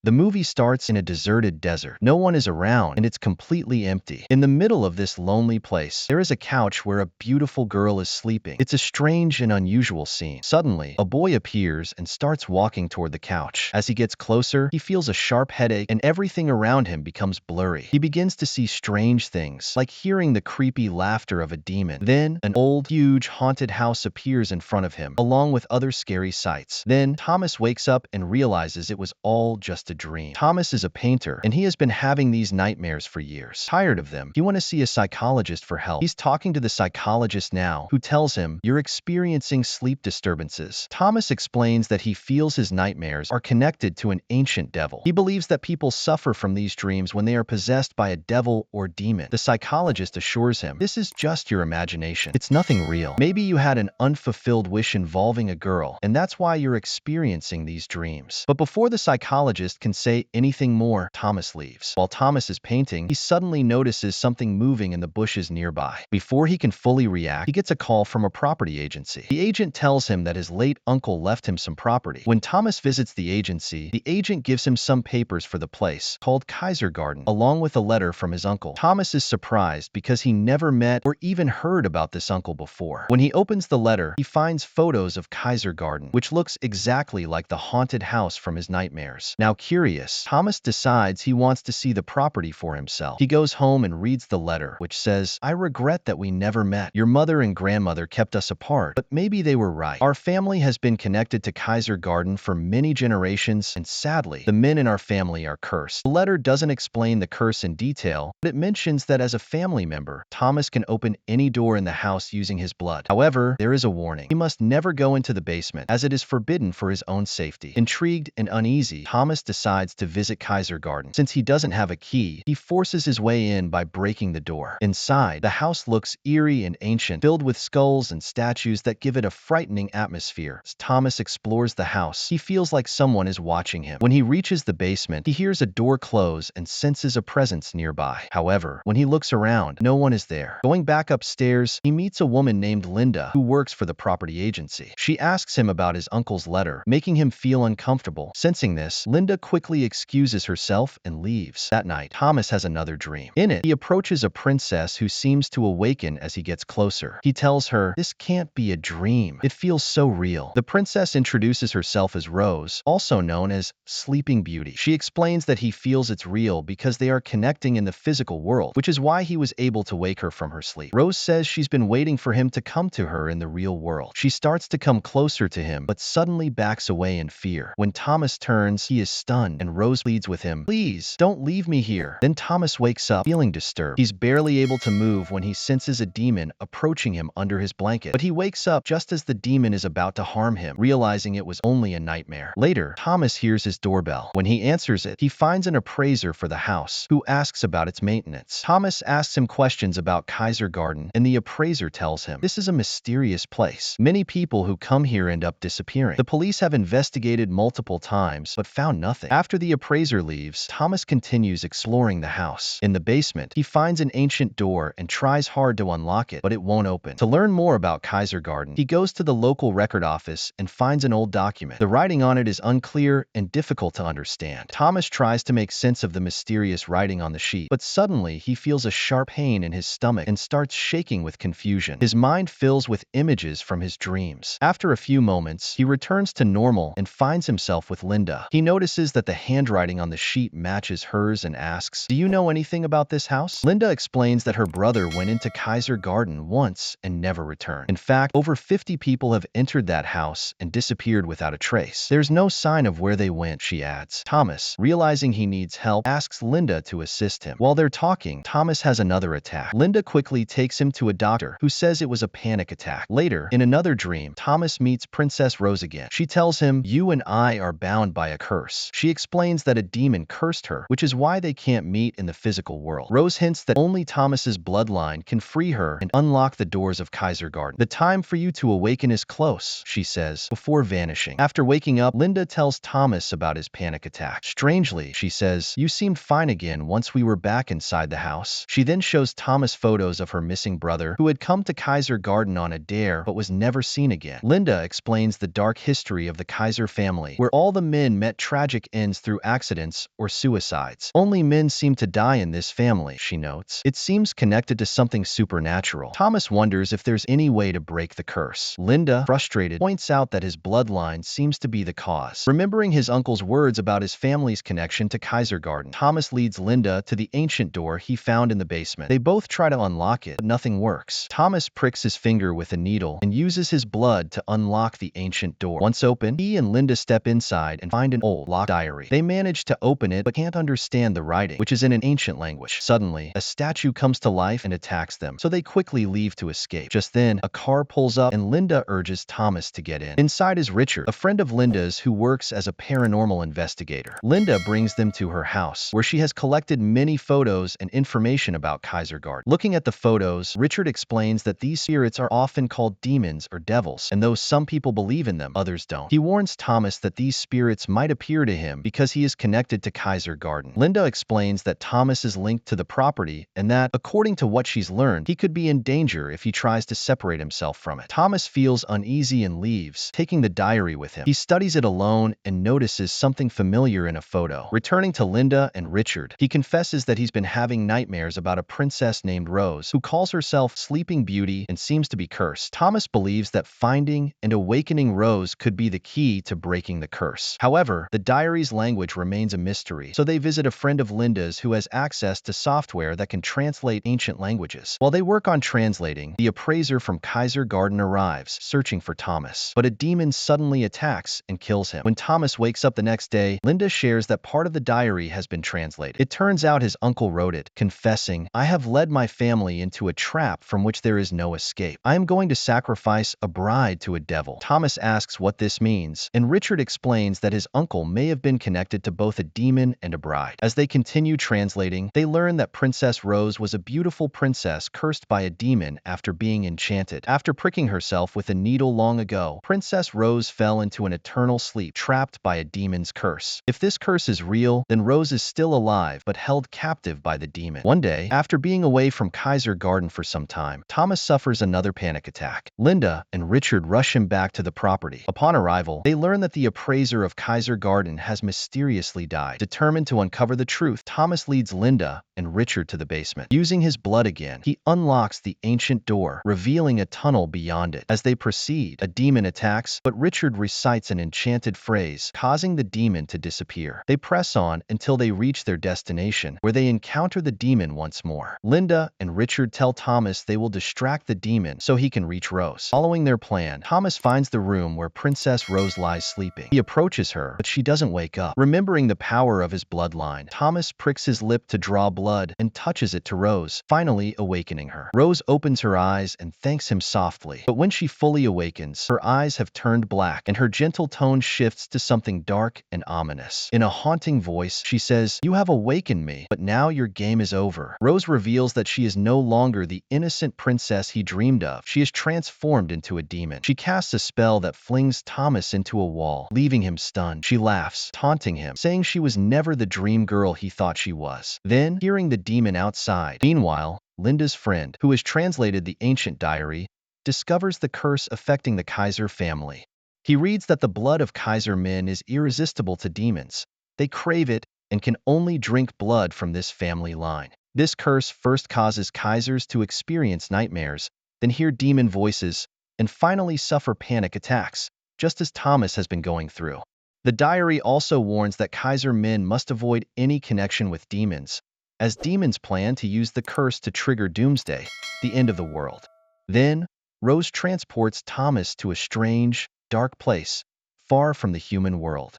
The movie starts in a deserted desert. No one is around, and it's completely empty. In the middle of this lonely place, there is a couch where a beautiful girl is sleeping. It's a strange and unusual scene. Suddenly, a boy appears and starts walking toward the couch. As he gets closer, he feels a sharp headache, and everything around him becomes blurry. He begins to see strange things, like hearing the creepy laughter of a demon. Then, an old, huge, haunted house appears in front of him, along with other scary sights. Then, Thomas wakes up and realizes it was all just a dream. Thomas is a painter, and he has been having these nightmares for years. Tired of them, he wants to see a psychologist for help. He's talking to the psychologist now, who tells him, "You're experiencing sleep disturbances." Thomas explains that he feels his nightmares are connected to an ancient devil. He believes that people suffer from these dreams when they are possessed by a devil or demon. The psychologist assures him, "This is just your imagination. It's nothing real. Maybe you had an unfulfilled wish involving a girl, and that's why you're experiencing these dreams." But before the psychologist can say anything more, Thomas leaves. While Thomas is painting, he suddenly notices something moving in the bushes nearby. Before he can fully react, he gets a call from a property agency. The agent tells him that his late uncle left him some property. When Thomas visits the agency, the agent gives him some papers for the place, called Kaiser Garden, along with a letter from his uncle. Thomas is surprised because he never met or even heard about this uncle before. When he opens the letter, he finds photos of Kaiser Garden, which looks exactly like the haunted house from his nightmares. Now curious, Thomas decides he wants to see the property for himself. He goes home and reads the letter, which says, "I regret that we never met. Your mother and grandmother kept us apart, but maybe they were right. Our family has been connected to Kaiser Garden for many generations, and sadly, the men in our family are cursed." The letter doesn't explain the curse in detail, but it mentions that as a family member, Thomas can open any door in the house using his blood. However, there is a warning. He must never go into the basement, as it is forbidden for his own safety. Intrigued and uneasy, Thomas decides to visit Kaiser Garden. Since he doesn't have a key, he forces his way in by breaking the door. Inside, the house looks eerie and ancient, filled with skulls and statues that give it a frightening atmosphere. As Thomas explores the house, he feels like someone is watching him. When he reaches the basement, he hears a door close and senses a presence nearby. However, when he looks around, no one is there. Going back upstairs, he meets a woman named Linda, who works for the property agency. She asks him about his uncle's letter, making him feel uncomfortable. Sensing this, Linda quickly excuses herself and leaves. That night, Thomas has another dream. In it, he approaches a princess who seems to awaken as he gets closer. He tells her, "This can't be a dream. It feels so real." The princess introduces herself as Rose, also known as Sleeping Beauty. She explains that he feels it's real because they are connecting in the physical world, which is why he was able to wake her from her sleep. Rose says she's been waiting for him to come to her in the real world. She starts to come closer to him, but suddenly backs away in fear. When Thomas turns, he is stunned, and Rose pleads with him, "Please, don't leave me here." Then Thomas wakes up, feeling disturbed. He's barely able to move when he senses a demon approaching him under his blanket. But he wakes up just as the demon is about to harm him, realizing it was only a nightmare. Later, Thomas hears his doorbell. When he answers it, he finds an appraiser for the house, who asks about its maintenance. Thomas asks him questions about Kaiser Garden, and the appraiser tells him, "This is a mysterious place. Many people who come here end up disappearing. The police have investigated multiple times, but found nothing." After the appraiser leaves, Thomas continues exploring the house. In the basement, he finds an ancient door and tries hard to unlock it, but it won't open. To learn more about Kaiser Garden, he goes to the local record office and finds an old document. The writing on it is unclear and difficult to understand. Thomas tries to make sense of the mysterious writing on the sheet, but suddenly he feels a sharp pain in his stomach and starts shaking with confusion. His mind fills with images from his dreams. After a few moments, he returns to normal and finds himself with Linda. He notices that the handwriting on the sheet matches hers and asks, "Do you know anything about this house?" Linda explains that her brother went into Kaiser Garden once and never returned. In fact, over 50 people have entered that house and disappeared without a trace. There's no sign of where they went, she adds. Thomas, realizing he needs help, asks Linda to assist him. While they're talking, Thomas has another attack. Linda quickly takes him to a doctor, who says it was a panic attack. Later, in another dream, Thomas meets Princess Rose again. She tells him, "You and I are bound by a curse." She explains that a demon cursed her, which is why they can't meet in the physical world. Rose hints that only Thomas's bloodline can free her and unlock the doors of Kaiser Garden. "The time for you to awaken is close," she says, before vanishing. After waking up, Linda tells Thomas about his panic attack. Strangely, she says, "You seemed fine again once we were back inside the house." She then shows Thomas photos of her missing brother, who had come to Kaiser Garden on a dare but was never seen again. Linda explains the dark history of the Kaiser family, where all the men met tragic ends through accidents or suicides. Only men seem to die in this family, she notes. It seems connected to something supernatural. Thomas wonders if there's any way to break the curse. Linda, frustrated, points out that his bloodline seems to be the cause. Remembering his uncle's words about his family's connection to Kaiser Garden, Thomas leads Linda to the ancient door he found in the basement. They both try to unlock it, but nothing works. Thomas pricks his finger with a needle and uses his blood to unlock the ancient door. Once open, he and Linda step inside and find an old locked diary. They manage to open it but can't understand the writing, which is in an ancient language. Suddenly, a statue comes to life and attacks them, so they quickly leave to escape. Just then, a car pulls up and Linda urges Thomas to get in. Inside is Richard, a friend of Linda's who works as a paranormal investigator. Linda brings them to her house, where she has collected many photos and information about Kaiser Garden. Looking at the photos, Richard explains that these spirits are often called demons or devils, and though some people believe in them, others don't. He warns Thomas that these spirits might appear to him because he is connected to Kaiser Garden. Linda explains that Thomas is linked to the property and that, according to what she's learned, he could be in danger if he tries to separate himself from it. Thomas feels uneasy and leaves, taking the diary with him. He studies it alone and notices something familiar in a photo. Returning to Linda and Richard, he confesses that he's been having nightmares about a princess named Rose, who calls herself Sleeping Beauty and seems to be cursed. Thomas believes that finding and awakening Rose could be the key to breaking the curse. However, the diary's language remains a mystery, so they visit a friend of Linda's who has access to software that can translate ancient languages. While they work on translating, the appraiser from Kaiser Garden arrives, searching for Thomas. But a demon suddenly attacks and kills him. When Thomas wakes up the next day, Linda shares that part of the diary has been translated. It turns out his uncle wrote it, confessing, "I have led my family into a trap from which there is no escape. I am going to sacrifice a bride to a devil." Thomas asks what this means, and Richard explains that his uncle may have been connected to both a demon and a bride. As they continue translating, they learn that Princess Rose was a beautiful princess cursed by a demon after being enchanted. After pricking herself with a needle long ago, Princess Rose fell into an eternal sleep, trapped by a demon's curse. If this curse is real, then Rose is still alive, but held captive by the demon. One day, after being away from Kaiser Garden for some time, Thomas suffers another panic attack. Linda and Richard rush him back to the property. Upon arrival, they learn that the appraiser of Kaiser Garden has mysteriously died. Determined to uncover the truth, Thomas leads Linda and Richard to the basement. Using his blood again, he unlocks the ancient door, revealing a tunnel beyond it. As they proceed, a demon attacks, but Richard recites an enchanted phrase, causing the demon to disappear. They press on until they reach their destination, where they encounter the demon once more. Linda and Richard tell Thomas they will distract the demon so he can reach Rose. Following their plan, Thomas finds the room where Princess Rose lies sleeping. He approaches her, but she doesn't wake up. Remembering the power of his bloodline, Thomas pricks his lip to draw blood and touches it to Rose, finally awakening her. Rose opens her eyes and thanks him softly, but when she fully awakens, her eyes have turned black and her gentle tone shifts to something dark and ominous. In a haunting voice, she says, "You have awakened me, but now your game is over." Rose reveals that she is no longer the innocent princess he dreamed of. She is transformed into a demon. She casts a spell that flings Thomas into a wall, leaving him stunned. She laughs, taunting him, saying she was never the dream girl he thought she was. Then, hearing the demon outside. Meanwhile, Linda's friend, who has translated the ancient diary, discovers the curse affecting the Kaiser family. He reads that the blood of Kaiser men is irresistible to demons. They crave it and can only drink blood from this family line. This curse first causes Kaisers to experience nightmares, then hear demon voices, and finally suffer panic attacks, just as Thomas has been going through. The diary also warns that Kaiser men must avoid any connection with demons, as demons plan to use the curse to trigger doomsday, the end of the world. Then, Rose transports Thomas to a strange, dark place, far from the human world.